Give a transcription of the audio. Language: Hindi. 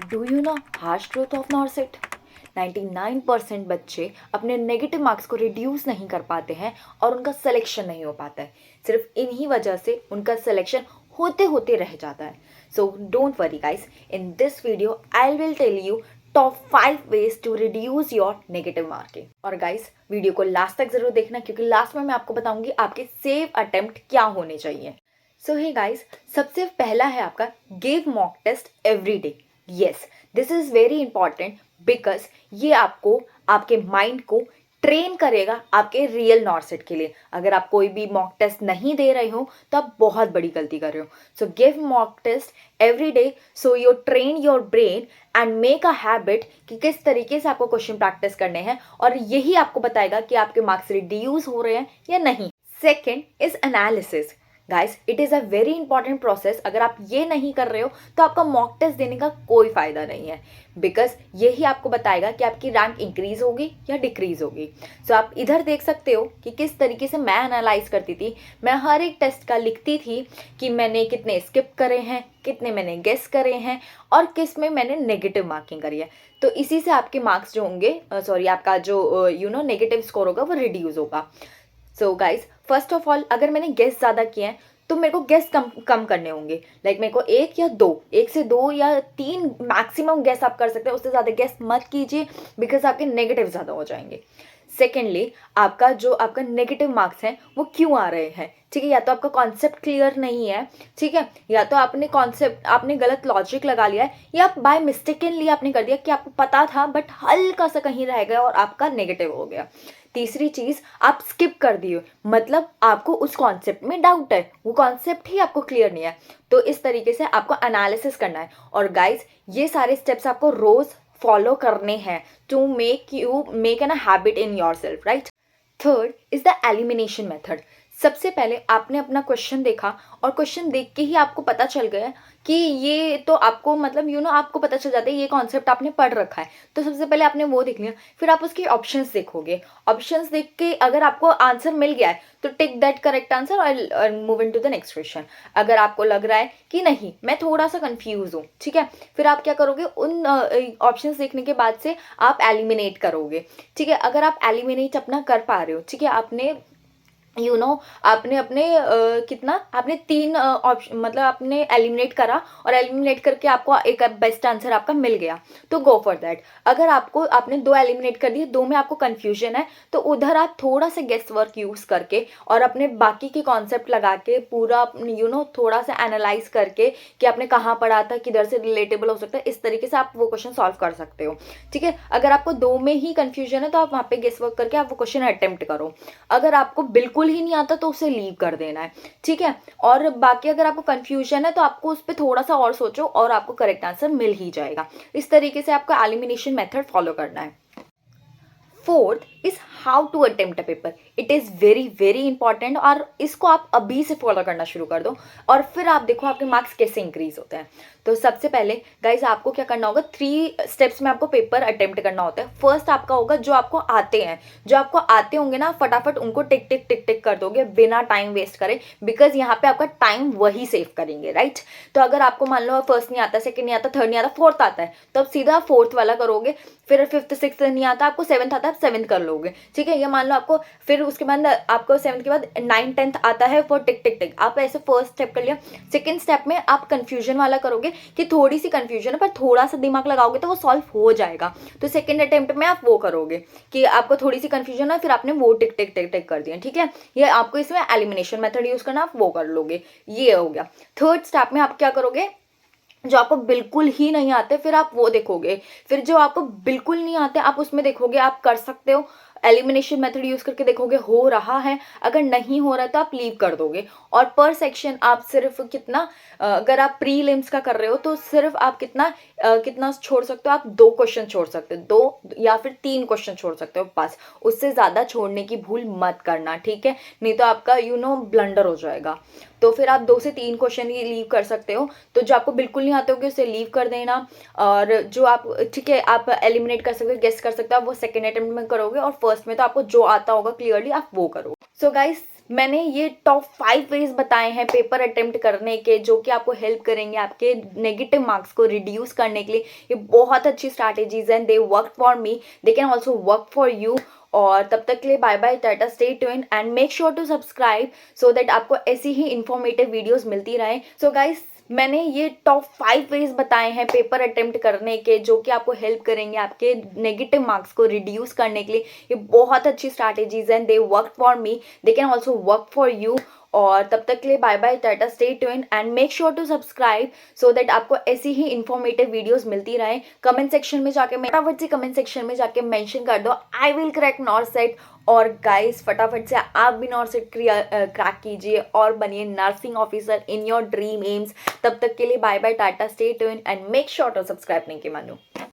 Do you know harsh truth of नॉर्सेट? 99% बच्चे अपने नेगेटिव मार्क्स को रिड्यूस नहीं कर पाते हैं और उनका सिलेक्शन नहीं हो पाता है। सिर्फ इन्हीं वजह से उनका सिलेक्शन होते होते रह जाता है। So don't worry guys, in this video I will tell you top 5 ways to reduce your negative marking. और गाइस, वीडियो को लास्ट तक जरूर देखना, क्योंकि लास्ट में मैं आपको बताऊंगी आपके सेव अटेम्प्ट क्या होने चाहिए। सो हे गाइस, सबसे पहला है आपका give mock test every day. Yes, this is very important because ये आपको आपके माइंड को ट्रेन करेगा आपके रियल नॉर्सेट के लिए। अगर आप कोई भी मॉक टेस्ट नहीं दे रहे हो तो आप बहुत बड़ी गलती कर रहे हो। So give mock test every day so you train your brain and make a habit कि किस तरीके से आपको क्वेश्चन प्रैक्टिस करने हैं, और यही आपको बताएगा कि आपके मार्क्स रिड्यूस हो रहे हैं या नहीं। Second is analysis. Guys, it is a very important process. अगर आप ये नहीं कर रहे हो तो आपका मॉक टेस्ट देने का कोई फ़ायदा नहीं है, बिकॉज यही आपको बताएगा कि आपकी रैंक इंक्रीज होगी या डिक्रीज होगी। सो आप इधर देख सकते हो कि किस तरीके से मैं एनालाइज करती थी। मैं हर एक टेस्ट का लिखती थी कि मैंने कितने स्किप करे हैं, कितने मैंने गेस करे हैं और किस में मैंने नेगेटिव मार्किंग करी है। तो इसी से आपके मार्क्स जो होंगे, आपका जो नेगेटिव स्कोर होगा वो रिड्यूस होगा। So guys, first of all, अगर मैंने गेस ज़्यादा किए हैं तो मेरे को गेस कम करने होंगे। लाइक मेरे को एक से दो या तीन मैक्सिमम गेस आप कर सकते हैं, उससे ज़्यादा गेस मत कीजिए बिकॉज आपके नेगेटिव ज़्यादा हो जाएंगे। सेकेंडली, आपका नेगेटिव मार्क्स हैं वो क्यों आ रहे हैं? ठीक है, या तो आपका कॉन्सेप्ट क्लियर नहीं है, ठीक है, या तो आपने गलत लॉजिक लगा लिया है, या बाय मिस्टेकनली आपने कर दिया कि आपको पता था बट हल्का सा कहीं रह गया और आपका नेगेटिव हो गया। तीसरी चीज, आप स्किप कर दिए, मतलब आपको उस कॉन्सेप्ट में डाउट है, वो कॉन्सेप्ट ही आपको क्लियर नहीं है। तो इस तरीके से आपको एनालिसिस करना है। और गाइज, ये सारे स्टेप्स आपको रोज फॉलो करने हैं to make an habit in yourself, right? Third is the elimination method. सबसे पहले आपने अपना क्वेश्चन देखा और क्वेश्चन देख के ही आपको पता चल गया कि ये तो आपको मतलब आपको पता चल जाता है ये कॉन्सेप्ट आपने पढ़ रखा है। तो सबसे पहले आपने वो देख लिया, फिर आप उसके ऑप्शंस देखोगे। ऑप्शंस देख के अगर आपको आंसर मिल गया है तो टिक दैट करेक्ट आंसर और move into the next question. अगर आपको लग रहा है कि नहीं, मैं थोड़ा सा कंफ्यूज हूँ, ठीक है, फिर आप क्या करोगे, उन ऑप्शंस देखने के बाद से आप एलिमिनेट करोगे। ठीक है, अगर आप एलिमिनेट अपना कर पा रहे हो, ठीक है, आपने आपने अपने आपने तीन ऑप्शन मतलब आपने एलिमिनेट करा और एलिमिनेट करके आपको एक बेस्ट आंसर आपका मिल गया, तो गो फॉर दैट। अगर आपने दो एलिमिनेट कर दिए, दो में आपको कंफ्यूजन है, तो उधर आप थोड़ा सा गेस वर्क यूज करके और अपने बाकी के कॉन्सेप्ट लगा के पूरा थोड़ा सा एनालाइज करके कि आपने कहाँ पढ़ा था, किधर से रिलेटेबल हो सकता है, इस तरीके से आप वो क्वेश्चन सॉल्व कर सकते हो। ठीक है, अगर आपको दो में ही कंफ्यूजन है तो आप वहाँ पे गेस वर्क करके आप वो क्वेश्चन अटेम्प्ट करो। अगर आपको बिल्कुल ही नहीं आता तो उसे लीव कर देना है, ठीक है। और बाकी अगर आपको कंफ्यूजन है तो आपको उस पर थोड़ा सा और सोचो और आपको करेक्ट आंसर मिल ही जाएगा। इस तरीके से आपको एलिमिनेशन मेथड फॉलो करना है। Fourth is how to attempt a paper. It is very very important, और इसको आप अभी से फॉलो करना शुरू कर दो और फिर आप देखो आपके मार्क्स कैसे इंक्रीज होते हैं। तो सबसे पहले गाइज, आपको क्या करना होगा, 3 स्टेप्स में आपको पेपर अटेम्प्ट करना होता है। फर्स्ट आपका होगा जो आपको आते हैं, जो आपको आते होंगे ना, फटाफट उनको टिक टिक टिक टिक कर दोगे बिना टाइम वेस्ट करे, बिकॉज यहाँ पे आपका टाइम वही सेव करेंगे, राइट? तो अगर आपको मान लो फर्स्ट नहीं आता, सेकंड नहीं आता, थर्ड नहीं आता, फोर्थ आता है, तो अब सीधा फोर्थ वाला करोगे। फिर फिफ्थ सिक्स्थ नहीं आता, आपको सेवन्थ आता है, आप सेवन्थ कर लोगे, ठीक है। ये मान लो आपको फिर उसके बाद आपको सेवन्थ के बाद 9 10th आता है फॉर टिक टिक टिक, आप ऐसे फर्स्ट स्टेप कर लिया। सेकंड स्टेप में आप कंफ्यूजन वाला करोगे कि थोड़ी सी कंफ्यूजन है पर थोड़ा सा दिमाग लगाओगे तो वो सॉल्व हो जाएगा। तो सेकंड अटेम्प्ट में आप वो करोगे कि आपको थोड़ी सी कंफ्यूजन है, फिर आपने वो टिक टिक टिक टिक कर दिया, ठीक है। ये आपको इसमें एलिमिनेशन मेथड यूज करना, आप वो कर लोगे, ये हो गया। थर्ड स्टेप में आप क्या करोगे, जो आपको बिल्कुल ही नहीं आते फिर आप वो देखोगे, फिर जो आपको बिल्कुल नहीं आते आप उसमें देखोगे आप कर सकते हो, एलिमिनेशन मेथड यूज करके देखोगे हो रहा है, अगर नहीं हो रहा है तो आप लीव कर दोगे। और पर सेक्शन आप सिर्फ कितना, अगर आप प्रीलिम्स का कर रहे हो तो सिर्फ आप कितना छोड़ सकते हो, आप 2 क्वेश्चन छोड़ सकते हो, 2 या फिर 3 क्वेश्चन छोड़ सकते हो बस, उससे ज़्यादा छोड़ने की भूल मत करना, ठीक है, नहीं तो आपका ब्लंडर हो जाएगा। तो फिर आप 2 से 3 क्वेश्चन ही लीव कर सकते हो, तो जो आपको बिल्कुल नहीं आते होगे उसे लीव कर देना। और जो आप, ठीक है, आप एलिमिनेट कर सकते हो, गेस कर सकते हो, आप वो सेकेंड अटेम्प्ट में करोगे, और फर्स्ट में तो आपको जो आता होगा क्लियरली आप वो करो। सो गाइस, मैंने ये टॉप 5 वेज बताए हैं पेपर अटेम्प्ट करने के, जो कि आपको हेल्प करेंगे आपके नेगेटिव मार्क्स को रिड्यूस करने के लिए। ये बहुत अच्छी स्ट्रैटेजीज हैं, they work for me, they can also work for you. और तब तक के लिए bye bye, tata, stay tuned and make sure to subscribe so that आपको ऐसी ही इंफॉर्मेटिव वीडियोस मिलती रहे। सो गाइस, मैंने ये टॉप 5 वेज बताए हैं पेपर अटेम्प्ट करने के, जो कि आपको हेल्प करेंगे आपके नेगेटिव मार्क्स को रिड्यूस करने के लिए। ये बहुत अच्छी स्ट्रैटेजीज हैं, they work for me, they can also work for you. और तब तक के लिए bye bye, tata, stay tuned and make sure to subscribe so that आपको ऐसी ही इंफॉर्मेटिव वीडियोस मिलती रहे। कमेंट सेक्शन में जाके फटाफट से कमेंट सेक्शन में जाके मेंशन कर दो, आई विल क्रैक नॉर्सेट। और गाइस, फटाफट से आप भी नॉर्सेट क्रैक कीजिए और बनिए nursing officer in your dream AIIMS. तब तक के लिए bye bye, tata, stay tuned and make sure to subscribe. नहीं के मानो।